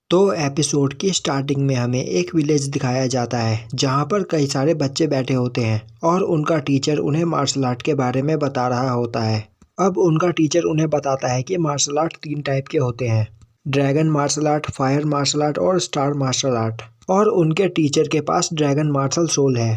तो एपिसोड की स्टार्टिंग में हमें एक विलेज दिखाया जाता है जहां पर कई सारे बच्चे बैठे होते हैं और उनका टीचर उन्हें मार्शल आर्ट के बारे में बता रहा होता है। अब उनका टीचर उन्हें बताता है कि मार्शल आर्ट 3 टाइप के होते हैं, dragon martial art, fire martial art और स्टार मार्शल आर्ट। और उनके टीचर के पास ड्रैगन मार्शल सोल है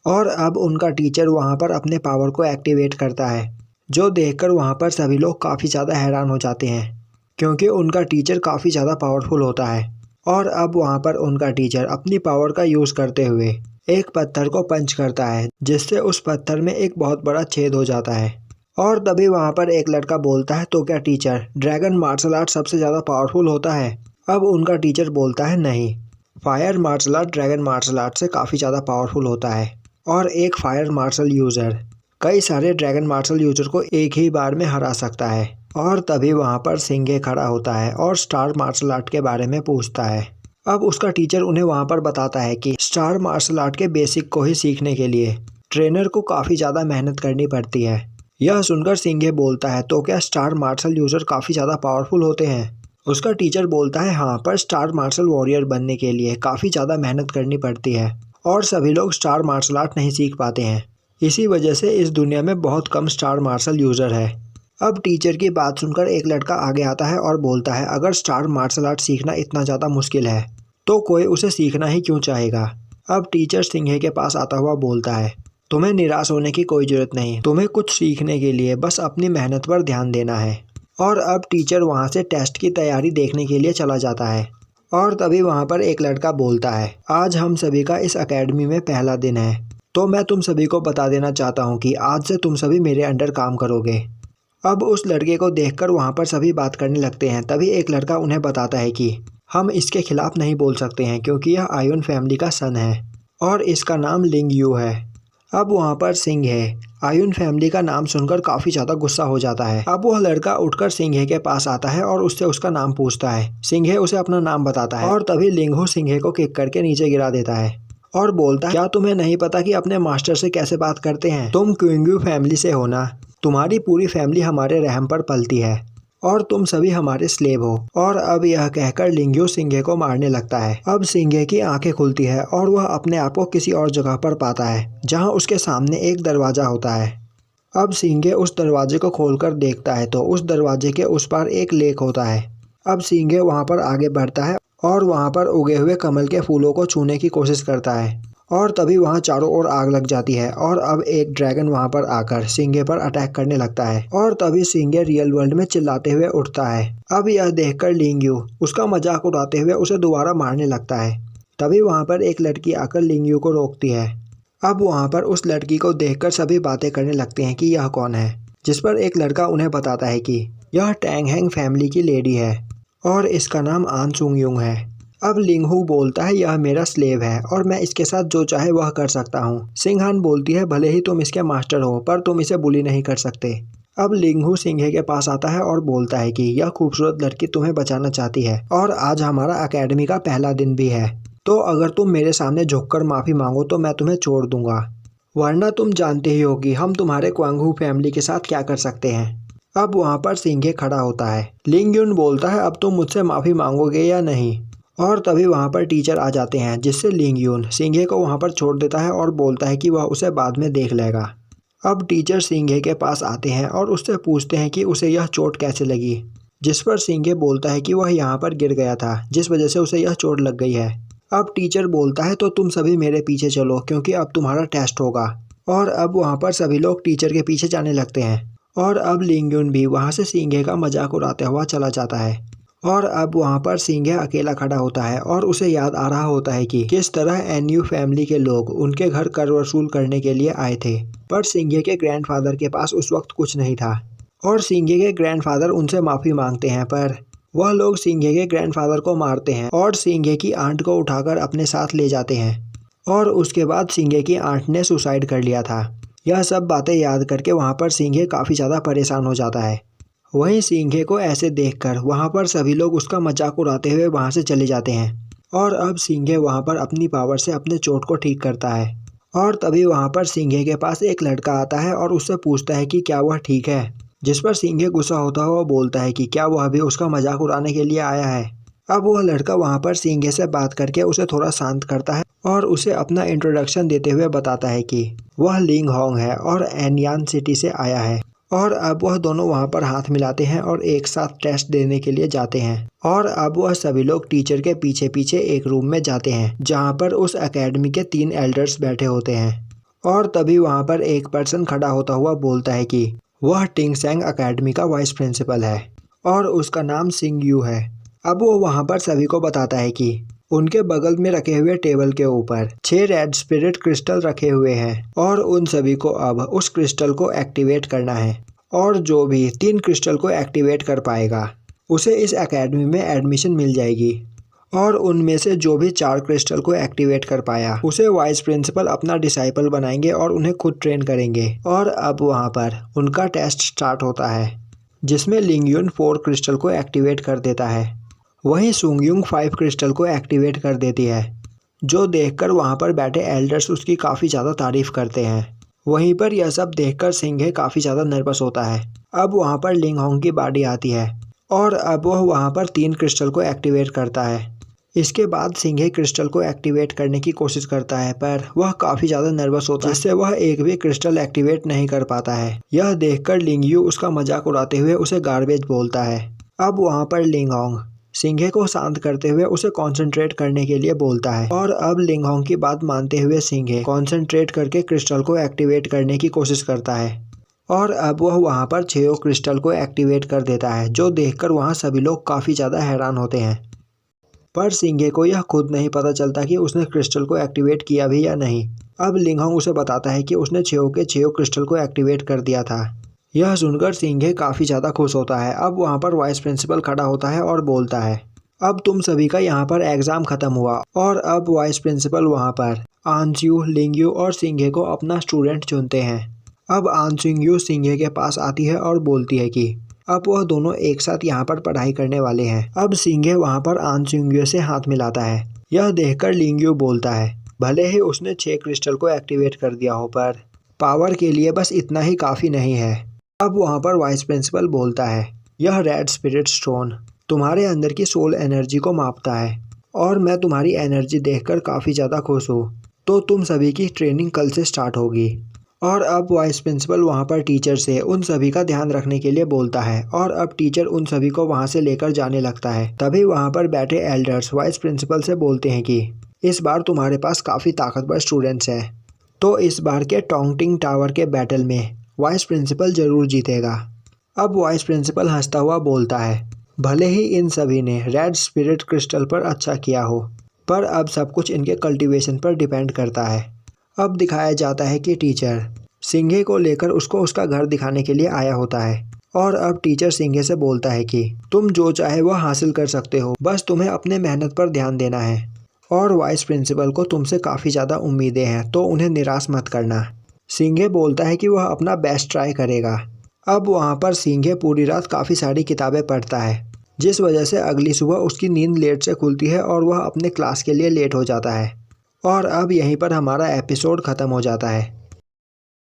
और अब उनका टीचर वहां पर अपने पावर को एक्टिवेट करता है, जो देखकर वहां पर सभी लोग काफ़ी ज़्यादा हैरान हो जाते हैं क्योंकि उनका टीचर काफ़ी ज़्यादा पावरफुल होता है। और अब वहाँ पर उनका टीचर अपनी पावर का यूज़ करते हुए एक पत्थर को पंच करता है जिससे उस पत्थर में एक बहुत बड़ा छेद हो जाता है। और तभी वहाँ पर एक लड़का बोलता है, तो क्या टीचर ड्रैगन मार्शल आर्ट सबसे ज़्यादा पावरफुल होता है? अब उनका टीचर बोलता है, नहीं, fire martial art dragon martial art से काफ़ी ज़्यादा पावरफुल होता है और एक फायर मार्शल यूज़र कई सारे ड्रैगन मार्शल यूज़र को एक ही बार में हरा सकता है। और तभी वहाँ पर सिंघे खड़ा होता है और स्टार मार्शल आर्ट के बारे में पूछता है। अब उसका टीचर उन्हें वहाँ पर बताता है कि स्टार मार्शल आर्ट के बेसिक को ही सीखने के लिए ट्रेनर को काफ़ी ज़्यादा मेहनत करनी पड़ती है। यह सुनकर सिंघे बोलता है, तो क्या स्टार मार्शल यूज़र काफ़ी ज़्यादा पावरफुल होते हैं? उसका टीचर बोलता है, हाँ, पर स्टार मार्शल वॉरियर बनने के लिए काफ़ी ज़्यादा मेहनत करनी पड़ती है और सभी लोग स्टार मार्शल आर्ट नहीं सीख पाते हैं। इसी वजह से इस दुनिया में बहुत कम स्टार मार्शल यूज़र है। अब टीचर की बात सुनकर एक लड़का आगे आता है और बोलता है, अगर स्टार मार्शल आर्ट सीखना इतना ज़्यादा मुश्किल है तो कोई उसे सीखना ही क्यों चाहेगा? अब टीचर सिंघे के पास आता हुआ बोलता है, तुम्हें निराश होने की कोई ज़रूरत नहीं, तुम्हें कुछ सीखने के लिए बस अपनी मेहनत पर ध्यान देना है। और अब टीचर वहाँ से टेस्ट की तैयारी देखने के लिए चला जाता है। और तभी वहाँ पर एक लड़का बोलता है, आज हम सभी का इस अकेडमी में पहला दिन है, तो मैं तुम सभी को बता देना चाहता हूँ कि आज से तुम सभी मेरे अंडर काम करोगे। अब उस लड़के को देखकर वहाँ पर सभी बात करने लगते हैं। तभी एक लड़का उन्हें बताता है कि हम इसके खिलाफ नहीं बोल सकते हैं क्योंकि यह आयुन फैमिली का सन है और इसका नाम लिंग यू है। अब वहाँ पर सिंघे आयुन फैमिली का नाम सुनकर काफ़ी ज़्यादा गुस्सा हो जाता है। अब वह लड़का उठकर सिंघे के पास आता है और उससे उसका नाम पूछता है। सिंघे उसे अपना नाम बताता है और तभी लिंगहू सिंघे को किक करके नीचे गिरा देता है और बोलता है, क्या तुम्हें नहीं पता कि अपने मास्टर से कैसे बात करते हैं? तुम क्विंगू फैमिली से हो ना, तुम्हारी पूरी फैमिली हमारे रहम पर पलती है और तुम सभी हमारे स्लेव हो। और अब यह कहकर लिंगयू सिंघे को मारने लगता है। अब सिंघे की आंखें खुलती है और वह अपने आप को किसी और जगह पर पाता है जहां उसके सामने एक दरवाज़ा होता है। अब सिंघे उस दरवाजे को खोलकर देखता है तो उस दरवाजे के उस पार एक लेक होता है। अब सिंघे वहां पर आगे बढ़ता है और वहां पर उगे हुए कमल के फूलों को छूने की कोशिश करता है और तभी वहां चारों ओर आग लग जाती है और अब एक ड्रैगन वहां पर आकर सिंघे पर अटैक करने लगता है और तभी सिंघे रियल वर्ल्ड में चिल्लाते हुए उठता है। अब यह देखकर लिंगयू उसका मजाक उड़ाते हुए उसे दोबारा मारने लगता है। तभी वहां पर एक लड़की आकर लिंगयू को रोकती है। अब वहां पर उस लड़की को देखकर सभी बातें करने लगते हैं कि यह कौन है, जिस पर एक लड़का उन्हें बताता है कि यह टैंग हैंग फैमिली की लेडी है और इसका नाम आन सुंग युंग है। अब लिंगहू बोलता है, यह मेरा स्लेव है और मैं इसके साथ जो चाहे वह कर सकता हूँ। सिंघान बोलती है, भले ही तुम इसके मास्टर हो पर तुम इसे बुली नहीं कर सकते। अब लिंगहू सिंघे के पास आता है और बोलता है कि यह खूबसूरत लड़की तुम्हें बचाना चाहती है और आज हमारा अकेडमी का पहला दिन भी है, तो अगर तुम मेरे सामने झुककर माफ़ी मांगो तो मैं तुम्हें छोड़ दूंगा, वरना तुम जानते ही हो कि हम तुम्हारे क्वांगहू फैमिली के साथ क्या कर सकते हैं। अब वहाँ पर सिंघे खड़ा होता है। लिंगयून बोलता है, अब तुम मुझसे माफ़ी मांगोगे या नहीं? और तभी वहाँ पर टीचर आ जाते हैं जिससे लिंगयून सिंघे को वहाँ पर छोड़ देता है और बोलता है कि वह उसे बाद में देख लेगा। अब टीचर सिंघे के पास आते हैं और उससे पूछते हैं कि उसे यह चोट कैसे लगी, जिस पर सिंघे बोलता है कि वह यहाँ पर गिर गया था जिस वजह से उसे यह चोट लग गई है। अब टीचर बोलता है, तो तुम सभी मेरे पीछे चलो क्योंकि अब तुम्हारा टेस्ट होगा। और अब वहाँ पर सभी लोग टीचर के पीछे जाने लगते हैं और अब लिंगयून भी वहाँ से सिंघे का मजाक उड़ाते हुआ चला जाता है। और अब वहाँ पर सिंघे अकेला खड़ा होता है और उसे याद आ रहा होता है कि किस तरह एनयू फैमिली के लोग उनके घर कर वसूल करने के लिए आए थे, पर सिंघे के ग्रैंडफादर के पास उस वक्त कुछ नहीं था और सिंघे के ग्रैंडफादर उनसे माफ़ी मांगते हैं, पर वह लोग सिंघे के ग्रैंडफादर को मारते हैं और सिंघे की आंट को उठाकर अपने साथ ले जाते हैं और उसके बाद सिंघे की आंट ने सुसाइड कर लिया था। यह सब बातें याद करके वहाँ पर सिंघे काफ़ी ज़्यादा परेशान हो जाता है। वहीं सिंघे को ऐसे देखकर वहाँ पर सभी लोग उसका मजाक उड़ाते हुए वहाँ से चले जाते हैं और अब सिंघे वहाँ पर अपनी पावर से अपने चोट को ठीक करता है। और तभी वहाँ पर सिंघे के पास एक लड़का आता है और उससे पूछता है कि क्या वह ठीक है, जिस पर सिंघे गुस्सा होता हुआ बोलता है कि क्या वह भी उसका मजाक उड़ाने के लिए आया है। अब वह लड़का वहाँ पर सिंघे से बात करके उसे थोड़ा शांत करता है और उसे अपना इंट्रोडक्शन देते हुए बताता है कि वह लिंग होंग है और एनयान सिटी से आया है। और अब वह दोनों वहाँ पर हाथ मिलाते हैं और एक साथ टेस्ट देने के लिए जाते हैं। और अब वह सभी लोग टीचर के पीछे पीछे एक रूम में जाते हैं जहाँ पर उस एकेडमी के 3 एल्डर्स बैठे होते हैं। और तभी वहाँ पर एक पर्सन खड़ा होता हुआ बोलता है कि वह टिंगसेंग एकेडमी का वाइस प्रिंसिपल है और उसका नाम सिंग यू है। अब वो वहाँ पर सभी को बताता है कि उनके बगल में रखे हुए टेबल के ऊपर 6 रेड स्पिरिट क्रिस्टल रखे हुए हैं और उन सभी को अब उस क्रिस्टल को एक्टिवेट करना है। और जो भी 3 क्रिस्टल को एक्टिवेट कर पाएगा उसे इस एकेडमी में एडमिशन मिल जाएगी। और उनमें से जो भी 4 क्रिस्टल को एक्टिवेट कर पाया उसे वाइस प्रिंसिपल अपना डिसाइपल बनाएंगे और उन्हें खुद ट्रेन करेंगे। और अब वहाँ पर उनका टेस्ट स्टार्ट होता है जिसमें लिंगयुन 4 क्रिस्टल को एक्टिवेट कर देता है। वहीं सुंगयुंग 5 क्रिस्टल को एक्टिवेट कर देती है, जो देखकर वहाँ पर बैठे एल्डर्स उसकी काफ़ी ज़्यादा तारीफ करते हैं। वहीं पर यह सब देखकर सिंघे काफ़ी ज़्यादा नर्वस होता है। अब वहाँ पर लिंग होंग की बारी आती है और अब वह वहाँ पर 3 क्रिस्टल को एक्टिवेट करता है। इसके बाद सिंघे क्रिस्टल को एक्टिवेट करने की कोशिश करता है पर वह काफ़ी ज़्यादा नर्वस होता है जिससे वह एक भी क्रिस्टल एक्टिवेट नहीं कर पाता है। यह देखकर लिंगयू उसका मजाक उड़ाते हुए उसे गार्बेज बोलता है। अब वहाँ पर लिंग होंग सिंघे को शांत करते हुए उसे कंसंट्रेट करने के लिए बोलता है। और अब लिंग होंग की बात मानते हुए सिंघे कंसंट्रेट करके क्रिस्टल को एक्टिवेट करने की कोशिश करता है। और अब वह वहाँ पर 6 क्रिस्टल को एक्टिवेट कर देता है, जो देखकर वहाँ सभी लोग काफ़ी ज़्यादा हैरान होते हैं। पर सिंघे को यह खुद नहीं पता चलता कि उसने क्रिस्टल को एक्टिवेट किया भी या नहीं। अब लिंग होंग उसे बताता है कि उसने 6 के 6 क्रिस्टल को एक्टिवेट कर दिया था। यह सुनकर सिंघे काफ़ी ज़्यादा खुश होता है। अब वहाँ पर वाइस प्रिंसिपल खड़ा होता है और बोलता है अब तुम सभी का यहाँ पर एग्ज़ाम ख़त्म हुआ। और अब वाइस प्रिंसिपल वहाँ पर आंसू, लिंगयू और सिंघे को अपना स्टूडेंट चुनते हैं। अब आंसू सिंघे के पास आती है और बोलती है कि अब वह दोनों एक साथ यहाँ पर पढ़ाई करने वाले हैं। अब सिंघे वहाँ पर आंसू से हाथ मिलाता है। यह देखकर लिंगयू बोलता है भले ही उसने 6 क्रिस्टल को एक्टिवेट कर दिया हो पर पावर के लिए बस इतना ही काफ़ी नहीं है। अब वहाँ पर वाइस प्रिंसिपल बोलता है यह रेड स्पिरिट स्टोन तुम्हारे अंदर की सोल एनर्जी को मापता है और मैं तुम्हारी एनर्जी देखकर काफ़ी ज़्यादा खुश हूँ। तो तुम सभी की ट्रेनिंग कल से स्टार्ट होगी। और अब वाइस प्रिंसिपल वहाँ पर टीचर से उन सभी का ध्यान रखने के लिए बोलता है और अब टीचर उन सभी को वहाँ से लेकर जाने लगता है। तभी वहाँ पर बैठे एल्डर्स वाइस प्रिंसिपल से बोलते हैं कि इस बार तुम्हारे पास काफ़ी ताकतवर स्टूडेंट्स हैं, तो इस बार के टोंगटिंग टावर के बैटल में वाइस प्रिंसिपल जरूर जीतेगा। अब वाइस प्रिंसिपल हंसता हुआ बोलता है भले ही इन सभी ने रेड स्पिरिट क्रिस्टल पर अच्छा किया हो पर अब सब कुछ इनके कल्टीवेशन पर डिपेंड करता है। अब दिखाया जाता है कि टीचर सिंघे को लेकर उसको उसका घर दिखाने के लिए आया होता है। और अब टीचर सिंघे से बोलता है कि तुम जो चाहे वह हासिल कर सकते हो, बस तुम्हें अपने मेहनत पर ध्यान देना है। और वाइस प्रिंसिपल को तुमसे काफ़ी ज़्यादा उम्मीदें हैं, तो उन्हें निराश मत करना। सिंघे बोलता है कि वह अपना बेस्ट ट्राई करेगा। अब वहाँ पर सिंघे पूरी रात काफ़ी सारी किताबें पढ़ता है, जिस वजह से अगली सुबह उसकी नींद लेट से खुलती है और वह अपने क्लास के लिए लेट हो जाता है। और अब यहीं पर हमारा एपिसोड ख़त्म हो जाता है।